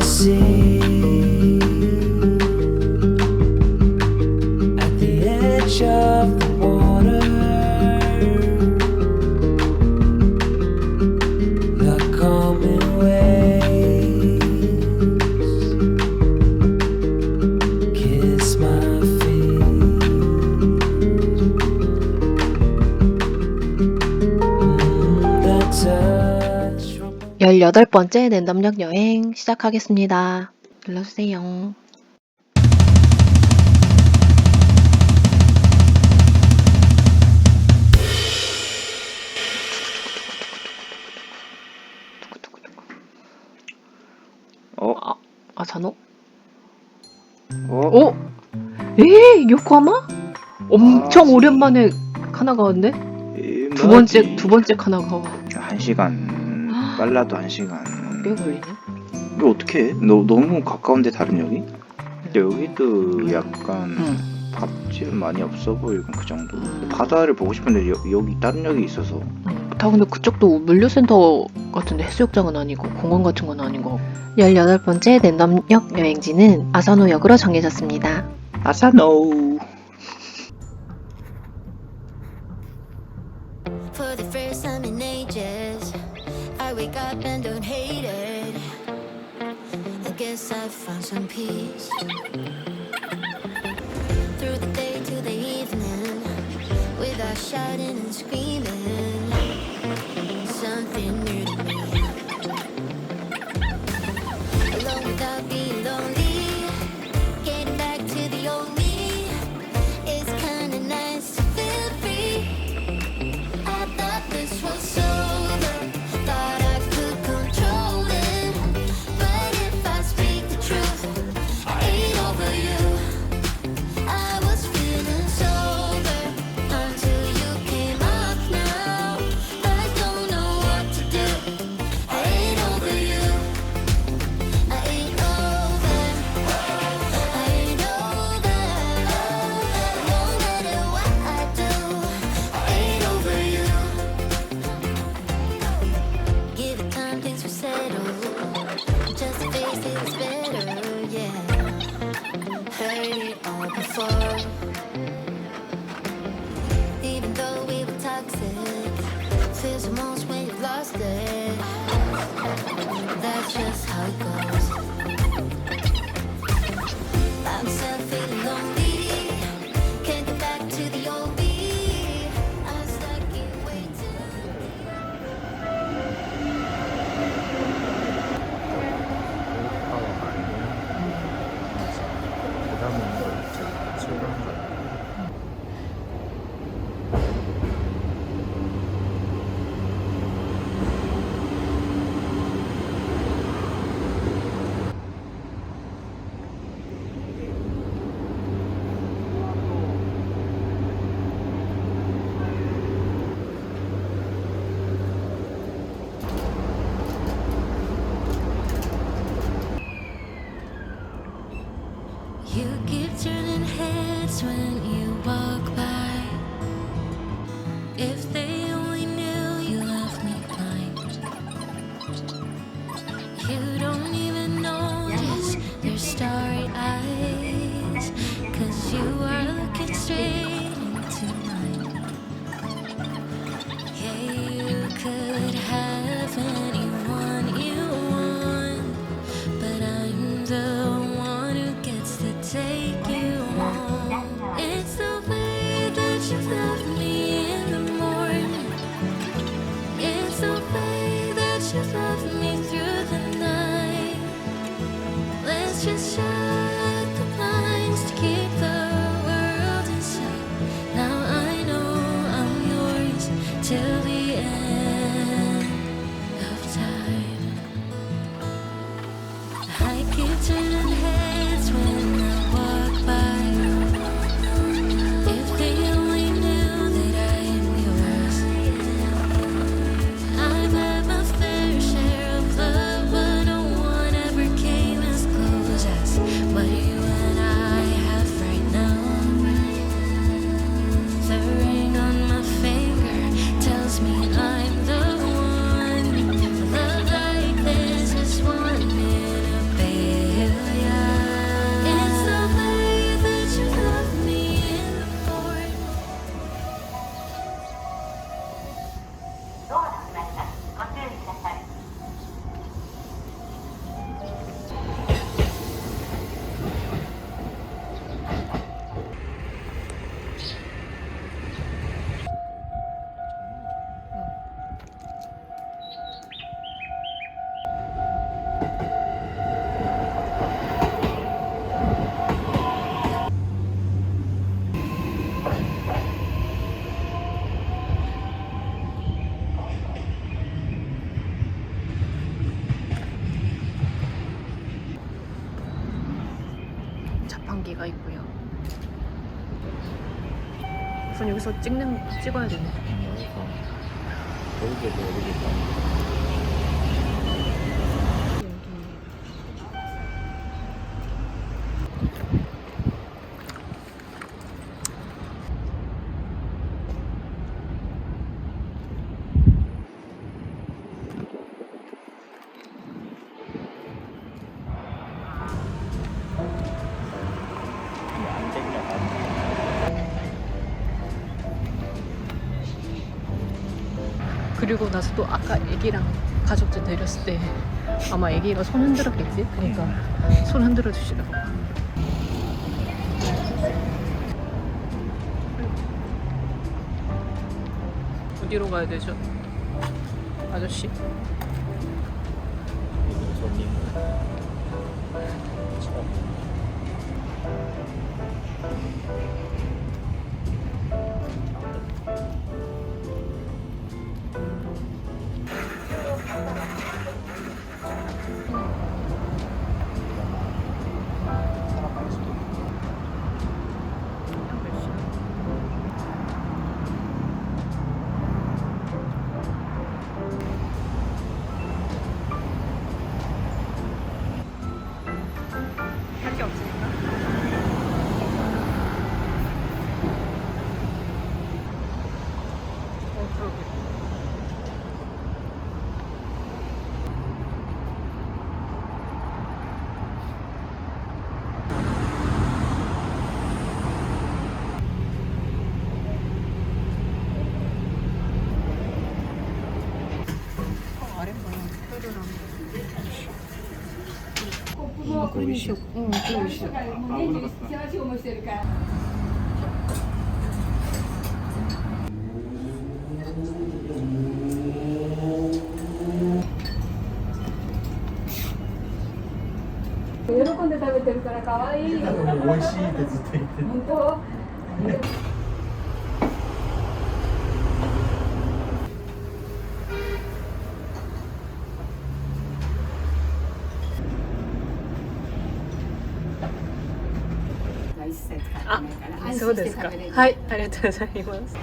sea at the edge of the water. The coming waves kiss my feet. The touch from 18번째 랜덤역 여행 시작하겠습니다. 눌러주세요. 아사노? 오? 요코하마? 엄청 오랜만에 카나가 왔네? 두 번째 카나가 와. 1시간 빨라도 1시간. 꽤 걸리네. 이거 어떻게 해? 너무 가까운데 다른 역이? 여기도 약간 밥집은 많이 없어 보이고 그 정도. 바다를 보고 싶은데 여기 다른 역이 있어서. 다 근데 그쪽도 물류센터 같은데 해수욕장은 아니고 공원 같은 건 아닌 거. 18번째 랜덤역 여행지는 아사노역으로 정해졌습니다. 아사노. For the first time in ages, I wake up and don't hate it. I guess I found some peace. Through the day to the evening, without shouting and screaming, something new to me. Alone without being lonely, getting back to the old me. It's kinda nice to feel free. I thought this was over, thought I could control it. But if I speak the truth, I ain't over you. I was feeling sober until you came up now. I don't know what to do. I ain't over you. I ain't over. I ain't over. No matter what I do, I ain't over you. Give it time, things will settle. Just face it, it's better, yeah. Heard it all before. Even though we were toxic, feels the most when you've lost it. That's just how it goes. I'm still feeling lonely. Can't get back to the old me. I'm stuck in waiting. You keep turning heads when you walk by. If they only knew you left me blind. You don't even notice their starry eyes, 'cause you are looking straight into mine. Yeah, you could have anyone you want, but I'm the one who gets to take you home. It's the way that you love me in the morning. It's the way that you love me through the night. Let's just shut the blinds to keep the world inside. Now I know I'm yours till the end of time. I keep turning heads when I walk by. If they only knew that I am yours. I've had my fair share of love, but no one ever came as close as 자판기가 있고요. 우선 여기서 찍어야 되네. 그리고 나서 또 아까 애기랑 가족들 내렸을 때 아마 애기가 손 흔들었겠지? 그러니까 손 흔들어 주시더라고. 어디로 가야 되죠? 아저씨? 할 게 없으니까. 그러게. 아랫번에 표류랑 그림이시오. 응, 그림이시오. 아, そうですか。はい、ありがとうございます。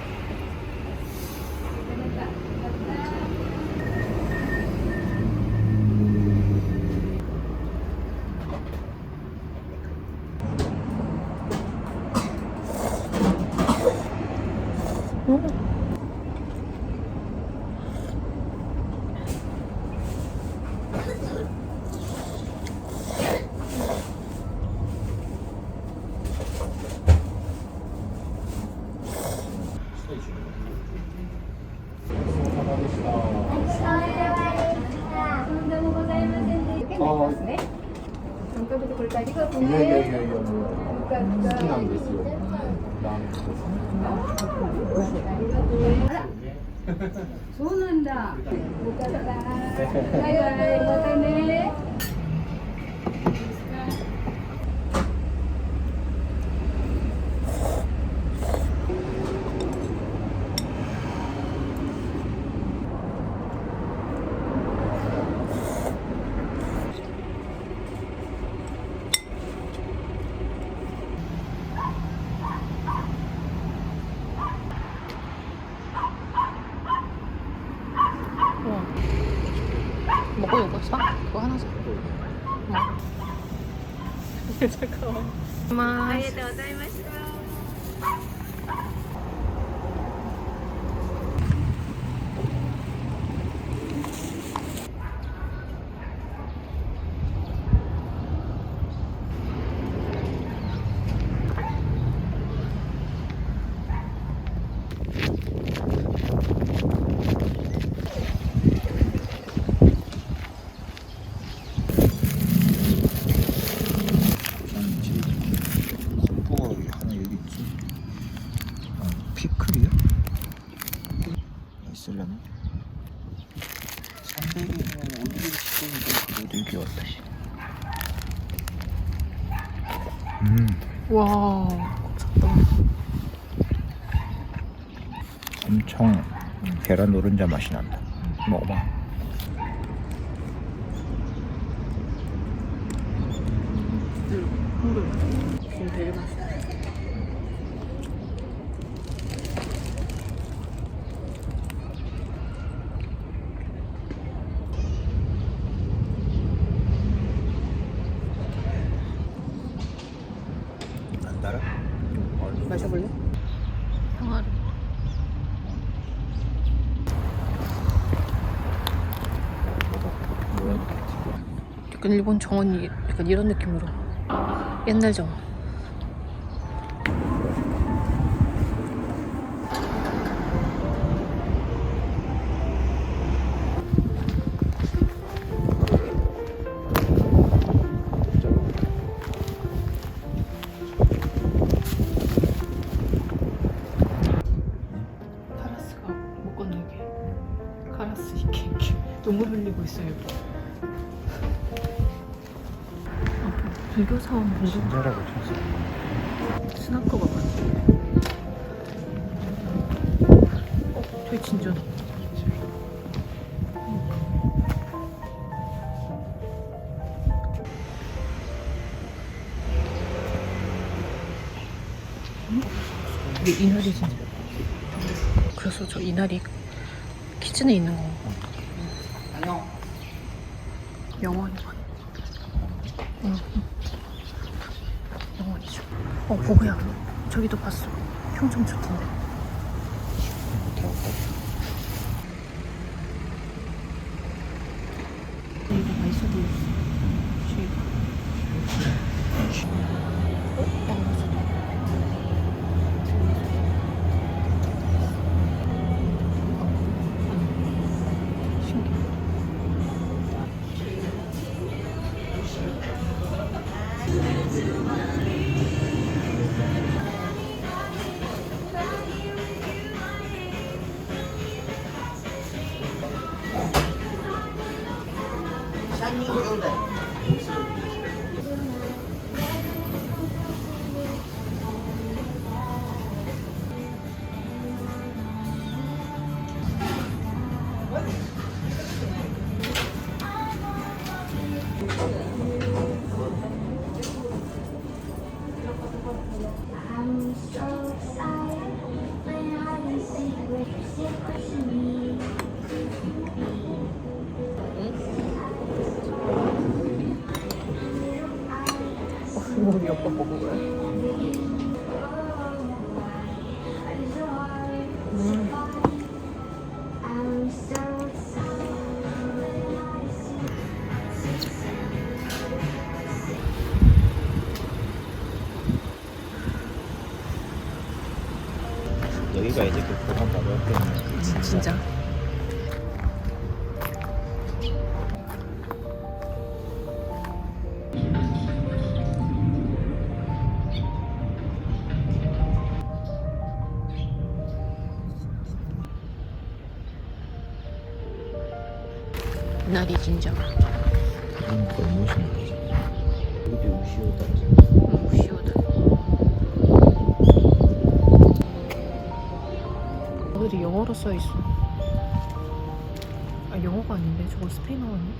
そうなんだ。よかった。バイバイ、またね。 먹고 이거 사? 그거 하나 사. 잠깐만. ありがとうございました。 햄버거 하나 여기 있지. 피클이야? 있으려나? 300이면 어디를 시켰는데 그래도 여기 왔다 씨. 와, 작다. 엄청 계란 노른자 맛이 난다. 먹어봐. 약간 일본 정원이 약간 이런 느낌으로 옛날 정원. 카라스가 못 건너게. 카라스 이렇게 눈물 흘리고 있어요. 불교 사원 분들 진짜라고 쳤어. 스나커가 많아. 저기 진짜. 이게 이날이 진짜. 그래서 저 이날이 키친에 있는 거. 안녕. 영원히 봐. 응. 영원이죠. 보고야. 저기도 봤어. 평점 좋던데. 이거 맛있어 보였어. 쉐이크. 맛있어. 신기해. I'm so excited when I can see what your secrets to me. 우리 오빠 보고 그래. I'm so excited when I see. 여기가 이제 그 보관 바로 옆에 있는 진짜. 날이 진짜. 그런 걸 모시는 거지. 여기도 우시오다. 우시오다. 어디 영어로 써 있어. 아 영어가 아닌데 저거 스페인어 아니야?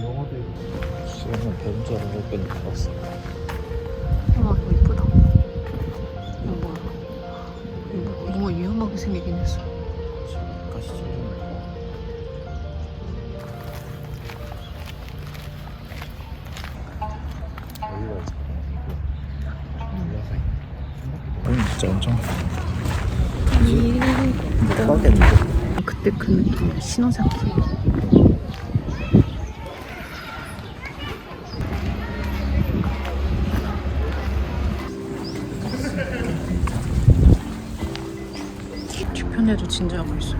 영어도 있고. 수영은 배운 줄 알고 못 배는 거 봤어. 와 이거 이쁘다. 이거 뭐야? 이거 뭔가 위험하게 생기긴 했어. 가시죠. 진짜 엄청 그때 그 느낌 신호사키. 뒤편에도 진저하고 있어.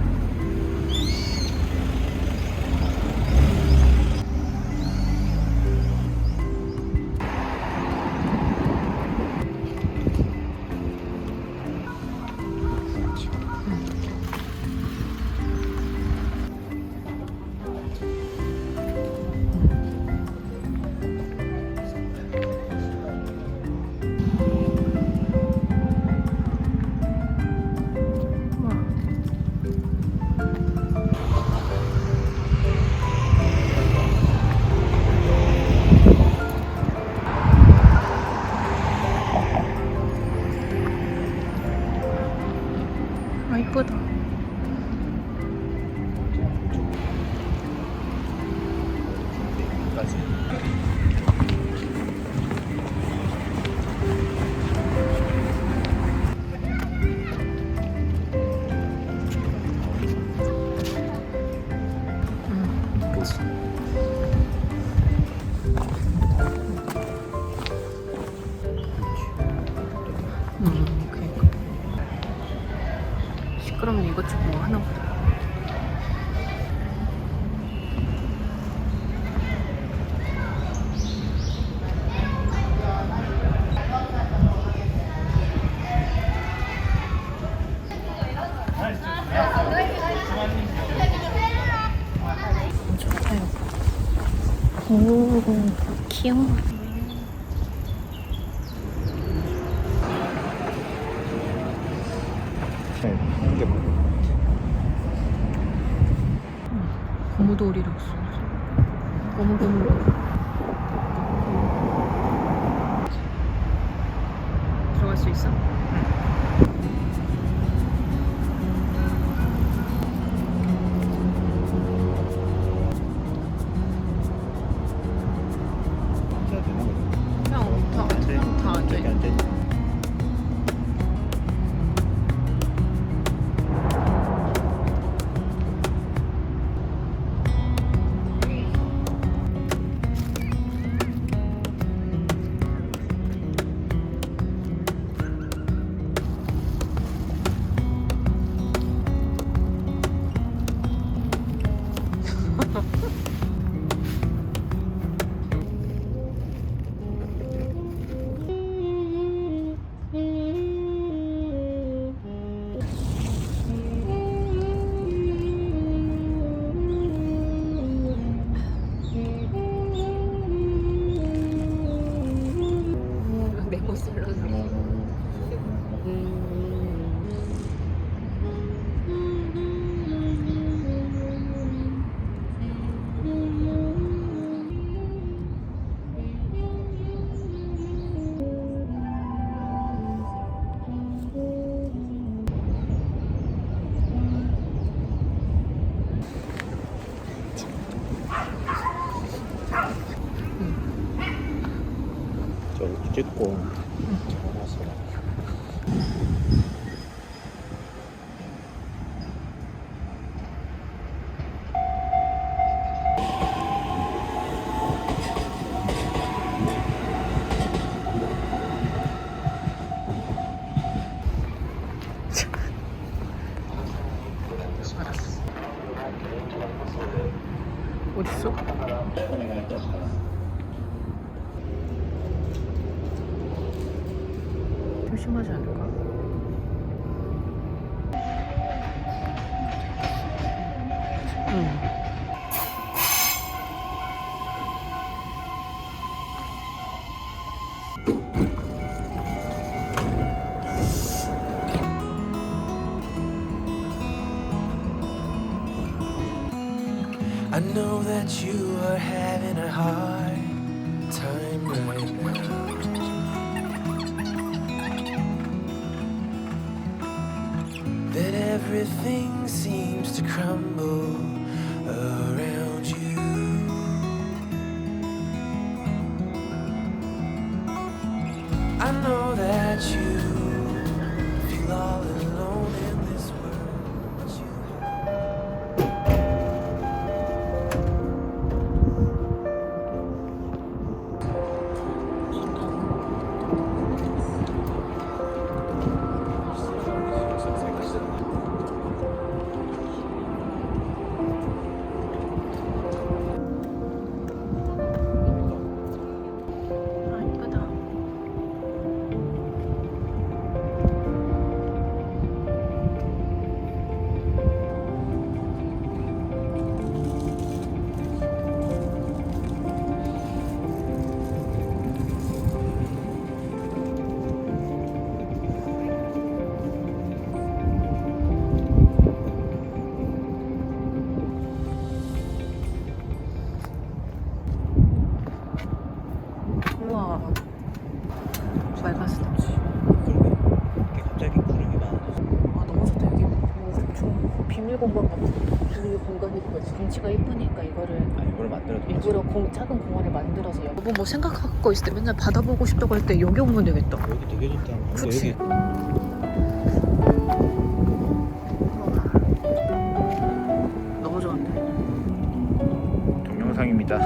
아 이쁘다. 그치. 오, 귀여워. 네, 하는 게 뭐. 고무돌이라고 써. 고무. 들어갈 수 있어? 해야 되나 그냥? 그냥 다 앉아. 이렇게 앉아 있는. 메모 썰어서. 저기 찍고. 어딨어? 조심하지 않을까? 응. I know that you are having a hard time right now. That everything seems to crumble around you. I know that you feel all alone in this world, but you 아, 이쁘다. 우와. 맑았어. 이렇게 갑자기 구름이 많아져서. 아, 너무 좋다. 여기 뭐 엄청 비밀 공간 같은 비밀 공간이 거지. 경치가 이쁘니까 이거를 아, 이걸 만들어도 일부러 작은 공원을 만들어서 여보 뭐 생각할 거 있을 때 맨날 바다 보고 싶다고 할 때 여기 오면 되겠다. 여기 되게 좋다. 근데 그치? 여기 너무 좋은데. 동영상입니다.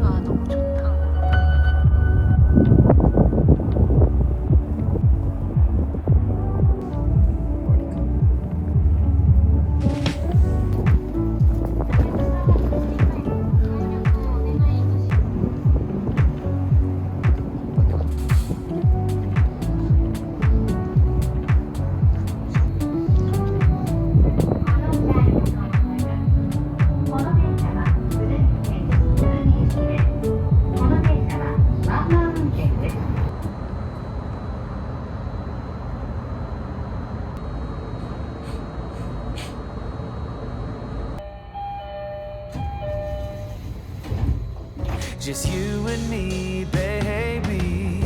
아, 너무 좋다. just you and me, baby.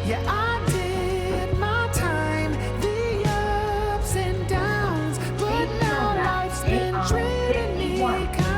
Yeah, I did my time, the ups and downs, but now life's been treating me kind.